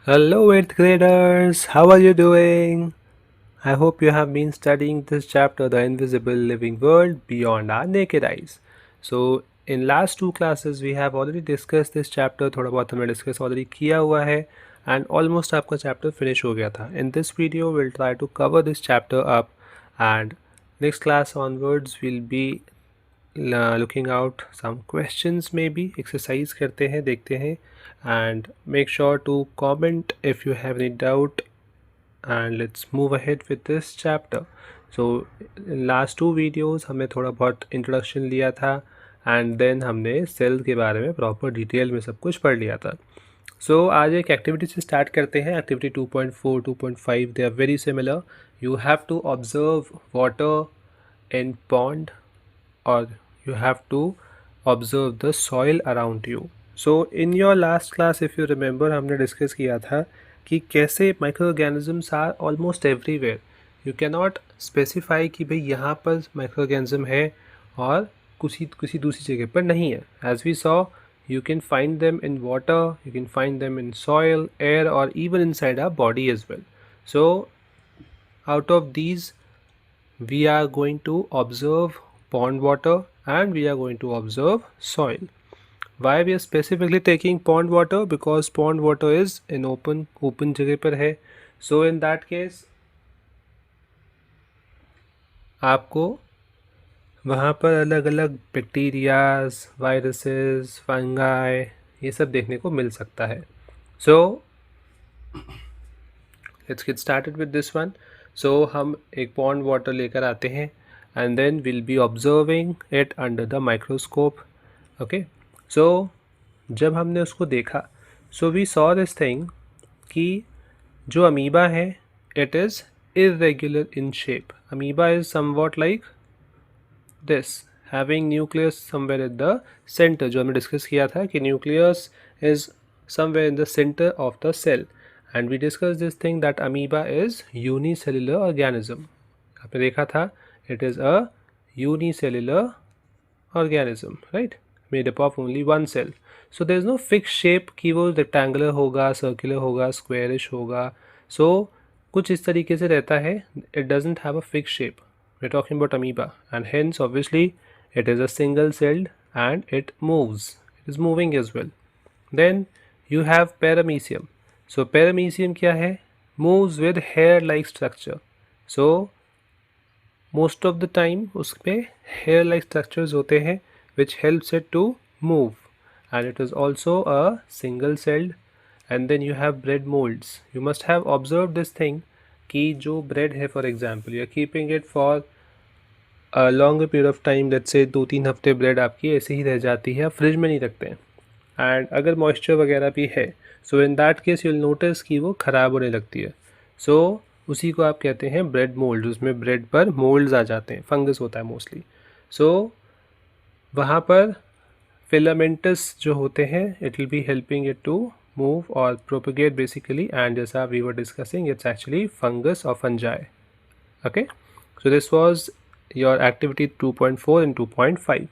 Hello, 8th graders. How are you doing? I hope you have been studying this chapter, The Invisible Living World Beyond Our Naked Eyes. So, in last two classes, we have already discussed this chapter. थोड़ा बहुत हमने discuss already किया हुआ है and almost आपका chapter finish हो गया था. In this video, we'll try to cover this chapter up and next class onwards, we'll be looking out some questions maybe exercise करते हैं देखते हैं and make sure to comment if you have any doubt and let's move ahead with this chapter. So in last two videos हमने थोड़ा बहुत introduction लिया था and then हमने cell के बारे में proper detail में सब कुछ पढ़ लिया था. So आज एक एक्टिविटी से स्टार्ट करते हैं. Activity 2.4 2.5 they are very similar. You have to observe water in pond or you have to observe the soil around you. So in your last class if you remember हमने discuss किया था कि कैसे microorganisms are almost everywhere. You cannot specify कि भाई यहाँ पर microorganism है और किसी दूसरी जगह पर नहीं है. As we saw, you can find them in water, you can find them in soil, air or even inside our body as well. So out of these we are going to observe pond water and we are going to observe soil. Why we are specifically taking pond water? Because pond water is in open जगह पर है. So in that case आपको वहाँ पर अलग अलग bacterias, viruses, fungi ये सब देखने को मिल सकता है. So let's get started with this one. So हम एक pond water लेकर आते हैं and then we'll be observing it under the microscope. Okay. So जब हमने उसको देखा so we saw this thing कि जो अमीबा है it is irregular in shape. Amoeba is somewhat like this, having nucleus somewhere at the center. जो हमने discuss किया था कि nucleus is somewhere in the center of the cell. And we discussed this thing that amoeba is unicellular organism. आपने देखा था it is a unicellular organism, right? Made up of only one cell. So there is no fixed shape कि वो rectangular होगा, circular होगा, squarish होगा. So कुछ इस तरीके से रहता है. It doesn't have a fixed shape. We're talking about amoeba and hence obviously it is a single celled and it moves. It is moving as well. Then you have paramecium. So paramecium क्या है? Moves with hair-like structure. So most of the time उसमें hair-like structures होते हैं which helps it to move and it is also a single celled. And then you have bread molds. You must have observed this thing कि जो bread है for example you are keeping it for a longer period of time, let's say 2-3 हफ्ते bread आपकी ऐसे ही रह जाती है, आप फ्रिज में नहीं रखते हैं and अगर मॉइस्चर वगैरह भी है so in that case you'll notice कि वो ख़राब होने लगती है. so उसी को आप कहते हैं ब्रेड मोल्ड, उसमें ब्रेड पर मोल्ड्स आ जाते हैं, फंगस होता है मोस्टली. so वहाँ पर फिलामेंटस जो होते हैं it will be helping it to move और प्रोपेगेट बेसिकली एंड जैसा we were discussing it's actually fungus और fungi. okay, so this was your activity 2.4 and 2.5.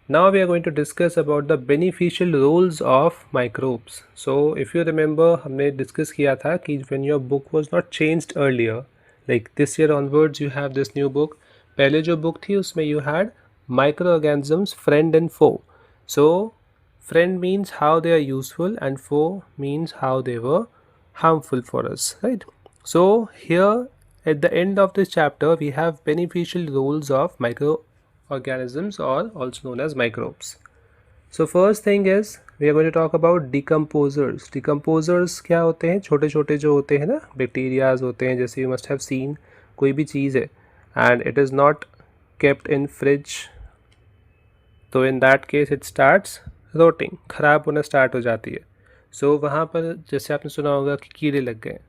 Now we are going to discuss about the beneficial roles of microbes. So if you remember हमने discuss किया था कि when your book was not changed earlier, like this year onwards you have this new book. पहले जो book थी उसमें you had microorganisms friend and foe. So friend means how they are useful and foe means how they were harmful for us, right? So here at the end of this chapter we have beneficial roles of microorganisms or also known as microbes. So first thing is we are going to talk about decomposers. Decomposers क्या होते हैं? छोटे छोटे जो होते हैं ना bacterias होते हैं, जैसे you must have seen कोई भी चीज़ है and it is not kept in fridge, तो in that case it starts rotting, ख़राब होना स्टार्ट हो जाती है. so वहाँ पर जैसे आपने सुना होगा कि कीड़े लग गए,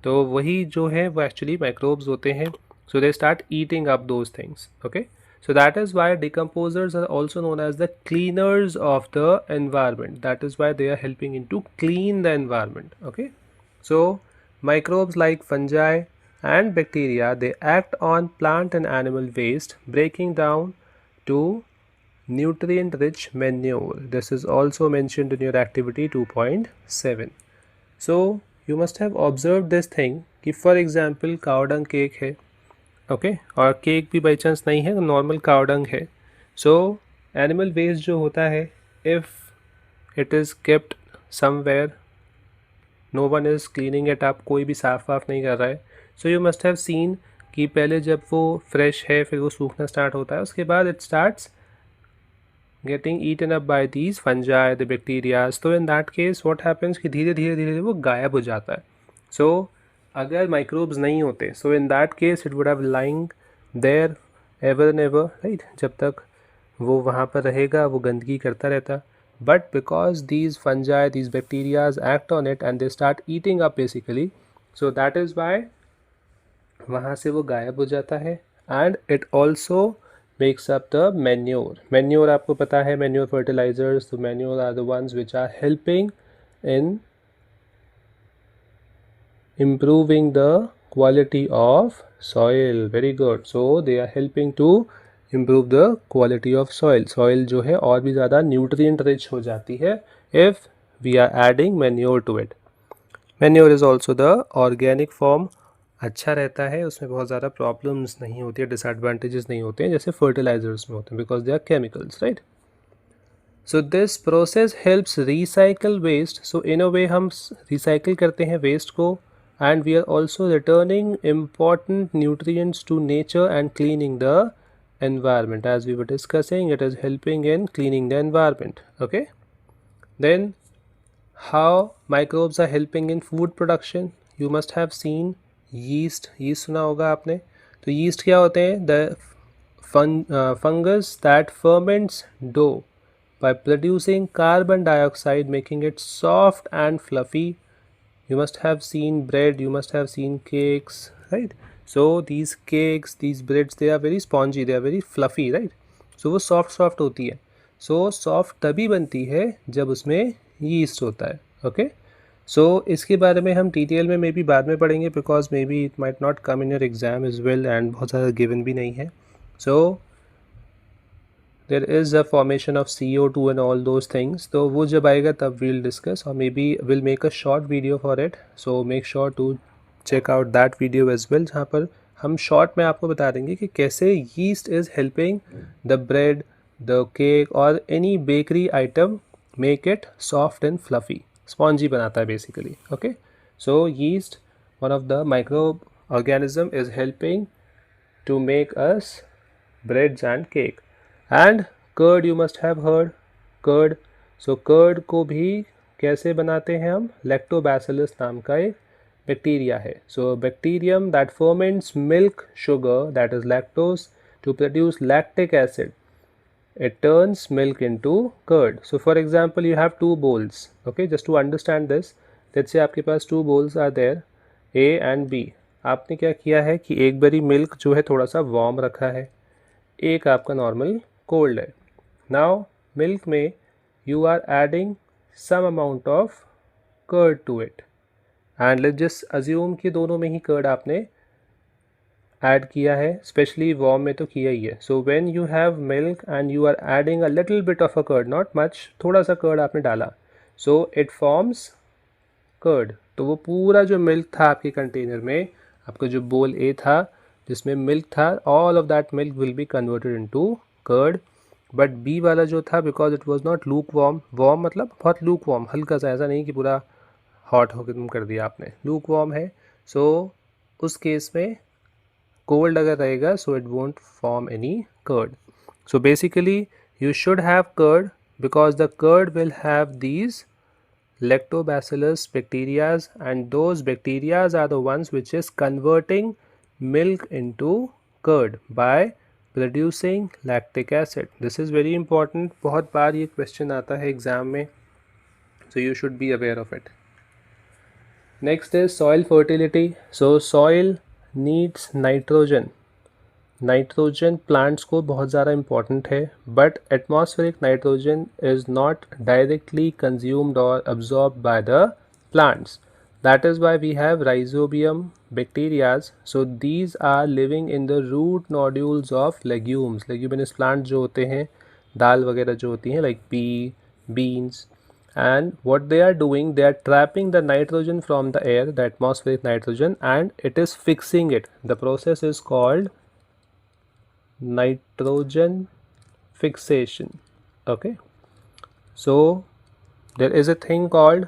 तो वही जो है वो एक्चुअली माइक्रोब्स होते हैं. so they start eating up those things. okay, so that is why decomposers are also known as the cleaners of the environment. That is why they are helping into clean the environment. okay, so microbes like fungi and bacteria, they act on plant and animal waste, breaking down to nutrient rich manure. This is also mentioned in your activity 2.7. so you must have observed this thing कि for example cow dung cake है, okay, और cake भी by chance नहीं है, normal cow dung है. So animal waste जो होता है, if it is kept somewhere, no one is cleaning it up, कोई भी साफ वाफ नहीं कर रहा है. So you must have seen कि पहले जब वो फ्रेश है फिर वो सूखना स्टार्ट होता है, उसके बाद it starts getting eaten up by these fungi, the bacteria. So in that case what happens कि धीरे धीरे धीरे वो गायब हो जाता है. So अगर माइक्रोब्स नहीं होते, so in that case it would have lying there ever and ever, right? जब तक वो वहाँ पर रहेगा वो गंदगी करता रहता. But because these fungi, these bacteria act on it and they start eating up basically, so that is why वहाँ से वो गायब हो जाता है. And it also makes up the manure. Manure आपको पता है, manure fertilizers. So manure are the ones which are helping in improving the quality of soil. Very good. So they are helping to improve the quality of soil. Soil जो है और भी ज़्यादा nutrient rich हो जाती है if we are adding manure to it. Manure is also the organic form. अच्छा रहता है, उसमें बहुत ज़्यादा प्रॉब्लम्स नहीं होती है, डिसएडवांटेजेस नहीं होते हैं जैसे फर्टिलाइजर्स में होते हैं, because they are chemicals, right. So this process helps recycle waste. So in a way हम रिसाइकिल करते हैं वेस्ट को, and we are also returning important nutrients to nature and cleaning the environment. As we were discussing, it is helping in cleaning the environment. Okay, then how microbes are helping in food production? You must have seen yeast. yeast सुना होगा आपने. तो yeast क्या होते हैं? The fungus that ferments dough by producing carbon dioxide, making it soft and fluffy. You must have seen bread, you must have seen cakes, right? So these cakes, these breads, they are very spongy, they are very fluffy, right? So वो soft होती है. So soft तभी बनती है जब उसमें yeast होता है. Okay? So इसके बारे में हम डिटेल में मे बी बाद में पढ़ेंगे, because maybe it might not come in your exam as well, and बहुत ज़्यादा गिवन भी नहीं है. So there is a formation of CO2 and all those things. तो वो जब आएगा तब वील डिस्कस, और maybe will make a short video for it. So make sure to check out that video as well, जहाँ पर हम short में आपको बता देंगे कि कैसे yeast is helping the bread, the cake और any bakery item make it soft and fluffy. Spongy बनाता है basically. Okay, so yeast, one of the microorganism, is helping to make us breads and cake. And curd, you must have heard curd. So curd को भी कैसे बनाते हैं हम? Lactobacillus नाम का एक बैक्टीरिया है. So bacterium that ferments milk sugar, that is lactose, to produce lactic acid. It turns milk into curd. So for example, you have two bowls. Okay, just to understand this, let's say आपके पास two bowls are there, A and B. आपने क्या किया है कि एक बारी milk जो है थोड़ा सा वार्म रखा है, एक आपका नॉर्मल कोल्ड है. नाउ मिल्क में you are adding some amount of curd to it, and let's just assume कि दोनों में ही कर्ड आपने ऐड किया है, स्पेशली वॉर्म में तो किया ही है. So when you have milk and you are adding a little bit of a curd, not much, थोड़ा सा कर्ड आपने डाला, सो इट फॉर्म्स कर्ड. तो वो पूरा जो मिल्क था आपके कंटेनर में, आपका जो बोल ए था जिसमें मिल्क था, all of that milk will be converted into curd. But B वाला जो था, because it was not lukewarm, warm मतलब बहुत लूक वार्म, हल्का सा, ऐसा नहीं कि पूरा हॉट होकर तुम कर दिया आपने, लूक वार्म है. सो उस केस में cold अगर रहेगा, so it won't form any curd. So basically you should have curd, because the curd will have these lactobacillus bacterias, and those bacterias are the ones which is converting milk into curd by producing lactic acid. This is very important. बहुत बार ये question आता है exam में, so you should be aware of it. Next is soil fertility. So soil needs nitrogen. Nitrogen plants को बहुत ज़्यादा important है, but atmospheric nitrogen is not directly consumed और absorb by the plants. That is why we have rhizobium bacterias. So these are living in the root nodules of legumes. Leguminous plant जो होते हैं, दाल वगैरह जो होती हैं, like pea, beans, and what they are doing, they are trapping the nitrogen from the air, the atmospheric nitrogen, and it is fixing it. The process is called nitrogen fixation. Okay, so there is a thing called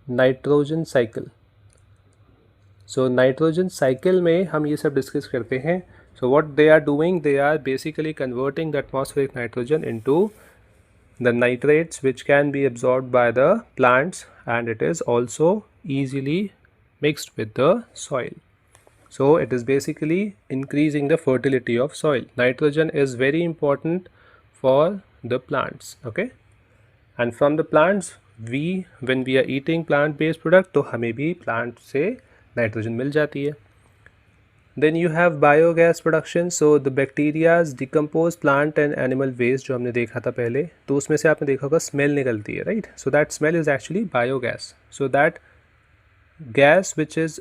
nitrogen cycle. So nitrogen cycle में हम ये सब discuss करते हैं. So what they are doing, they are basically converting the atmospheric nitrogen into the nitrates which can be absorbed by the plants, and it is also easily mixed with the soil. So it is basically increasing the fertility of soil. Nitrogen is very important for the plants. Okay, and from the plants when we are eating plant based product, तो हमें भी plant से nitrogen मिल जाती है. Then you have biogas production. So the bacterias decompose plant and animal waste जो हमने देखा था पहले, तो उसमें से आपने देखा होगा smell निकलती है, right? So that smell is actually biogas. So that gas which is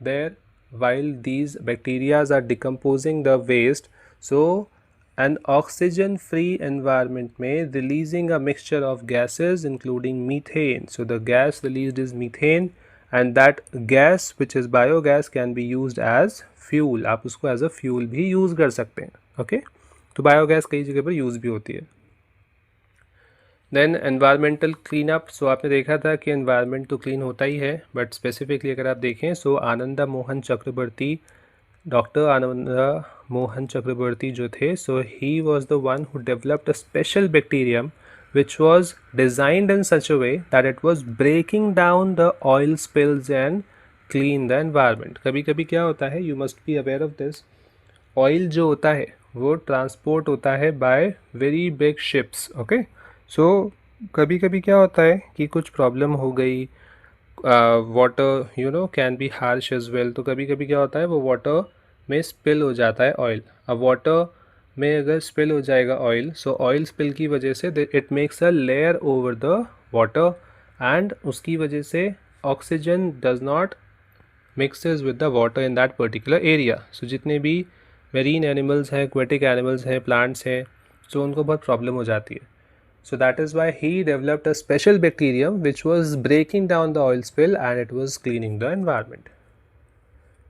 there while these bacterias are decomposing the waste, so an oxygen free environment में releasing a mixture of gases including methane. So the gas released is methane, and that gas which is biogas can be used as fuel. आप उसको as a fuel भी use कर सकते हैं. Okay, तो biogas कई जगह पर use भी होती है. Then environmental cleanup. So आपने देखा था कि environment तो clean होता ही है, but specifically अगर आप देखें, so आनंदा मोहन चक्रवर्ती, डॉक्टर आनंदा मोहन चक्रवर्ती जो थे, so he was the one who developed a special bacterium which was designed in such a way that it was breaking down the oil spills and clean the environment. कभी कभी क्या होता है, you must be aware of this, oil जो होता है वो transport होता है by very big ships. Okay, so कभी कभी क्या होता है कि कुछ प्रॉब्लम हो गई, water can be harsh as well, तो कभी कभी क्या होता है वो वाटर में स्पिल हो जाता है ऑयल. अब वाटर में अगर स्पिल हो जाएगा ऑयल, सो ऑयल स्पिल की वजह से it makes a layer over the water, and उसकी वजह से oxygen does not mixes with the water in that particular area. So जितने भी मेरीन एनिमल्स हैं, एक्वेटिक एनिमल्स हैं, प्लांट्स हैं, सो उनको बहुत प्रॉब्लम हो जाती है. So that is why he developed a special bacterium which was breaking down the oil spill and it was cleaning the environment.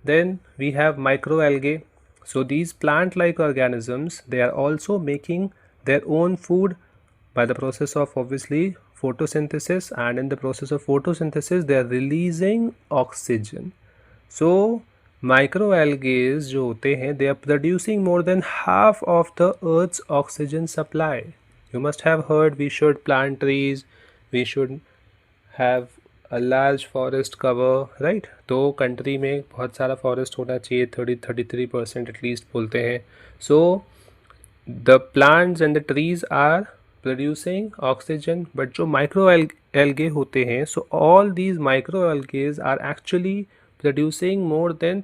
Then we have microalgae. So these plant-like organisms, they are also making their own food by the process of obviously photosynthesis, and in the process of photosynthesis they are releasing oxygen. So microalgae जो होते हैं, they are producing more than half of the earth's oxygen supply. You must have heard we should plant trees, we should have a large forest cover, right? तो country में बहुत सारा forest होना चाहिए, 33% at least बोलते हैं. So the plants and the trees are producing oxygen, but जो micro algae होते हैं, so all these micro algaes are actually producing more than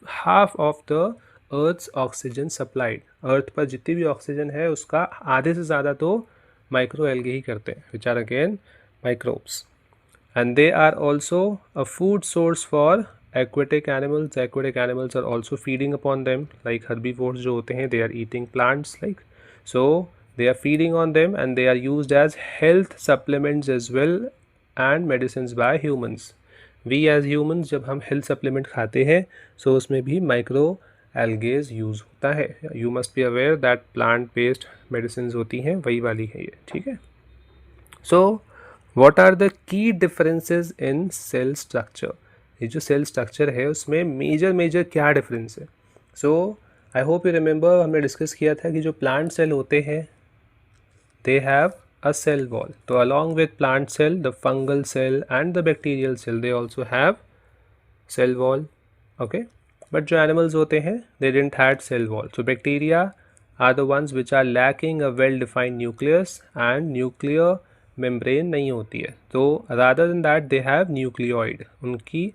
half of the earth's oxygen supplied. Earth पर जितनी भी ऑक्सीजन है उसका आधे से ज़्यादा तो माइक्रो एल्गे ही करते हैं, which are again microbes, and they are also a food source for aquatic animals. Aquatic animals are also feeding upon them, like herbivores जो होते हैं, they are eating plants, like, so they are feeding on them and they are used as health supplements as well and medicine by humans. We as humans जब हम health supplement खाते हैं, सो उसमें भी micro एल्गेज use होता है. You must be aware that plant based medicine होती हैं वही वाली है ये, ठीक है. So what are the key differences in cell structure. ये जो सेल स्ट्रक्चर है उसमें मेजर क्या डिफरेंस है. सो आई होप यू रिमेंबर, हमने डिस्कस किया था कि जो प्लांट सेल होते हैं they have a cell wall. So along with plant cell, the fungal cell and the bacterial cell, they also have cell wall. Okay, but जो animals होते हैं they didn't had cell wall. So bacteria are the ones which are lacking a well defined nucleus and nuclear membrane नहीं होती है. तो rather than that they have nucleoid. उनकी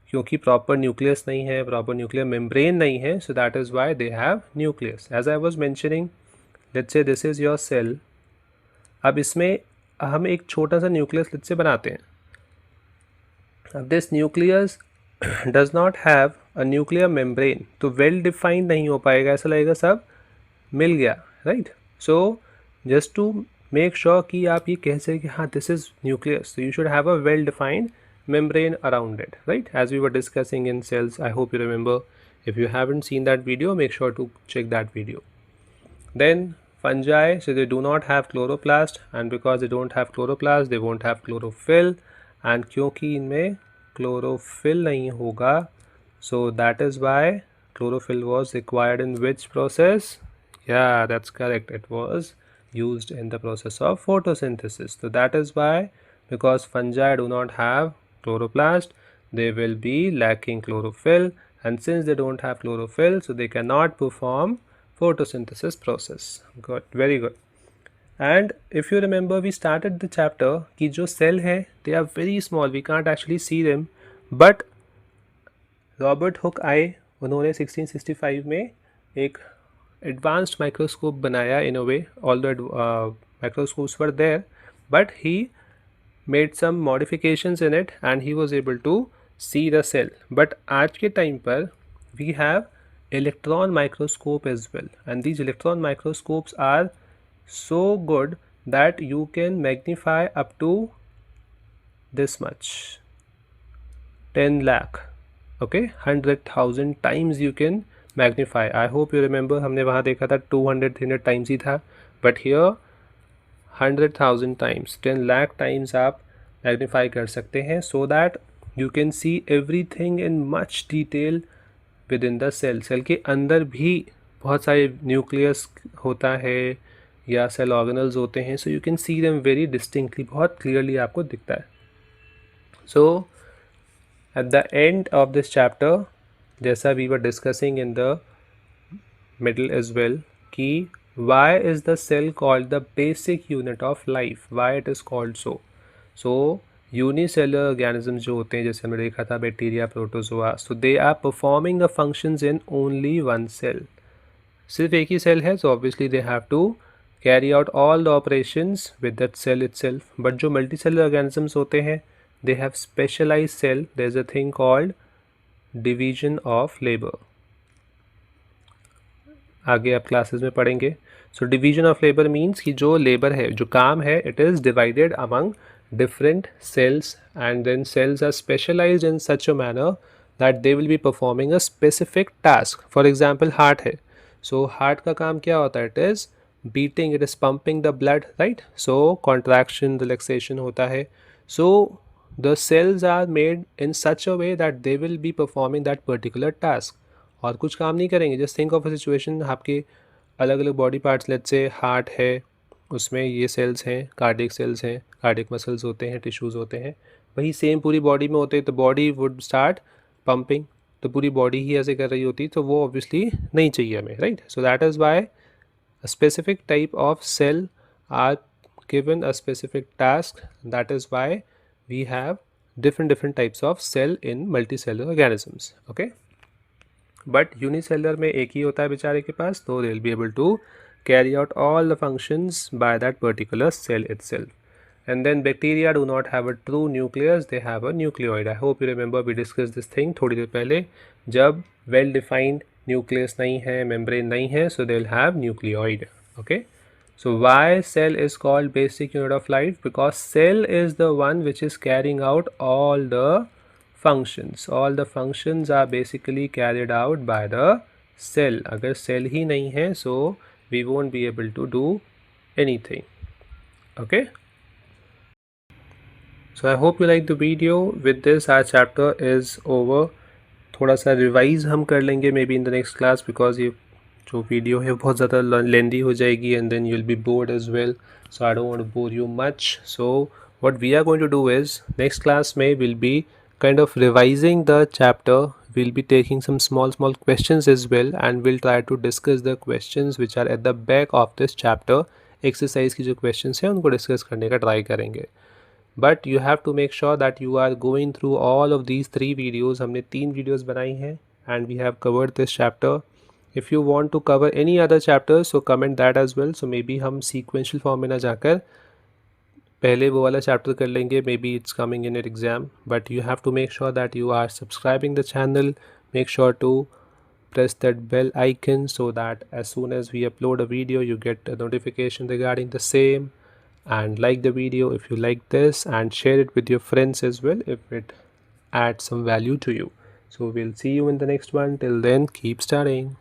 क्योंकि proper nucleus नहीं है, प्रॉपर न्यूक्लियर मेम्ब्रेन नहीं है, so that is why they have nucleus. As I was mentioning, let's say this is your cell. अब इसमें हम एक छोटा सा न्यूक्लियस लेट्स से बनाते हैं. अब this nucleus does not have a nuclear membrane, तो वेल डिफाइंड नहीं हो पाएगा, ऐसा लगेगा सब मिल गया, right. So just to make sure कि आप ये कह सकें कि हाँ this is nucleus, so you should have a well defined membrane around it, right, as we were discussing in cells. I hope you remember. If you haven't seen that video, make sure to check that video. Then fungi, so they do not have chloroplast, and because they don't have chloroplast they won't have chlorophyll, and क्योंकि इनमें chlorophyll नहीं होगा, so that is why chlorophyll was required in which process? Yeah, that's correct, it was used in the process of photosynthesis. So that is why, because fungi do not have chloroplast, they will be lacking chlorophyll, and since they don't have chlorophyll, so they cannot perform photosynthesis process. Good, very good. And if you remember, we started the chapter कि जो cell है they are very small, we can't actually see them, but Robert Hooke आए, उन्होंने 1665 में एक advanced microscope बनाया. In a way all the microscopes were there, but he made some modifications in it and he was able to see the cell. But आज के time पर we have electron microscope as well, and these electron microscopes are so good that you can magnify up to this much, 10 lakh, okay, 100,000 times you can magnify. I hope you remember, हमने वहाँ देखा था 200-300 times ही था, but here 100,000 times, 10 lakh times आप magnify कर सकते हैं, so that you can see everything in much detail within the cell. Cell के अंदर भी बहुत सारे न्यूक्लियस होता है या सेल ऑर्गेनल्स होते हैं, so you can see them very distinctly, बहुत clearly आपको दिखता है. So at the end of this chapter, जैसा we were discussing in the middle as well, कि why is the cell called the basic unit of life, why it is called so. So unicellular organisms जो होते हैं, जैसे हमने देखा था bacteria, protozoa, so they are performing the functions in only one cell. सिर्फ एक ही सेल है, so obviously they have to carry out all the operations with that cell itself. But जो मल्टी सेलुलर ऑर्गेनिजम्स होते हैं, they have specialised cell. There is a thing called division of labour. आगे आप classes में पढ़ेंगे. So division of labour means कि जो labour है, जो काम है, it is divided among different cells, and then cells are specialized in such a manner that they will be performing a specific task. For example, heart है, so heart का काम क्या होता है? It is beating, it is pumping the blood, right? So contraction, relaxation होता है. So the cells are made in such a way that they will be performing that particular task. और कुछ काम नहीं करेंगे. Just think of a situation, आपके अलग अलग body parts, let's say heart है, उसमें ये सेल्स हैं, कार्डियक सेल्स हैं, कार्डियक मसल्स होते हैं, टिश्यूज़ होते हैं, वही सेम पूरी बॉडी में होते हैं, तो बॉडी वुड स्टार्ट पंपिंग, तो पूरी बॉडी ही ऐसे कर रही होती, तो वो ऑब्वियसली नहीं चाहिए हमें, right. So that is why a specific type of cell are given a specific task. That is why we have different types of cell in multicellular organisms. Okay, but unicellular में एक ही होता है बेचारे के पास, तो they will be able to carry out all the functions by that particular cell itself. And then bacteria do not have a true nucleus, they have a nucleoid. I hope you remember we discussed this thing थोड़ी देर पहले. जब well defined nucleus नहीं है, membrane नहीं है, so they will have nucleoid. Okay, so why cell is called basic unit of life? Because cell is the one which is carrying out all the functions. All the functions are basically carried out by the cell. अगर cell ही नहीं है, so we won't be able to do anything. Okay, so I hope you like the video. With this our chapter is over. थोड़ा सा revise हम कर लेंगे maybe in the next class, because ये जो video है बहुत ज़्यादा लेंदी हो जाएगी and then you will be bored as well, so I don't want to bore you much. So what we are going to do is, next class में will be kind of revising the chapter. We'll be taking some small questions as well, and we'll try to discuss the questions which are at the back of this chapter. Exercise की जो questions हैं उनको discuss करने का try करेंगे. But you have to make sure that you are going through all of these 3 videos. हमने 3 videos बनाई हैं and we have covered this chapter. If you want to cover any other chapters, so comment that as well. So maybe हम sequential form में ना जाकर पहले वो वाला चैप्टर कर लेंगे, maybe it's coming in your exam. But you have to make sure that you are subscribing the channel. Make sure to press that bell icon so that as soon as we upload a video you get a notification regarding the same. and like the video if you like this, and share it with your friends as well if it adds some value to you. So we'll see you in the next one. Till then, keep studying.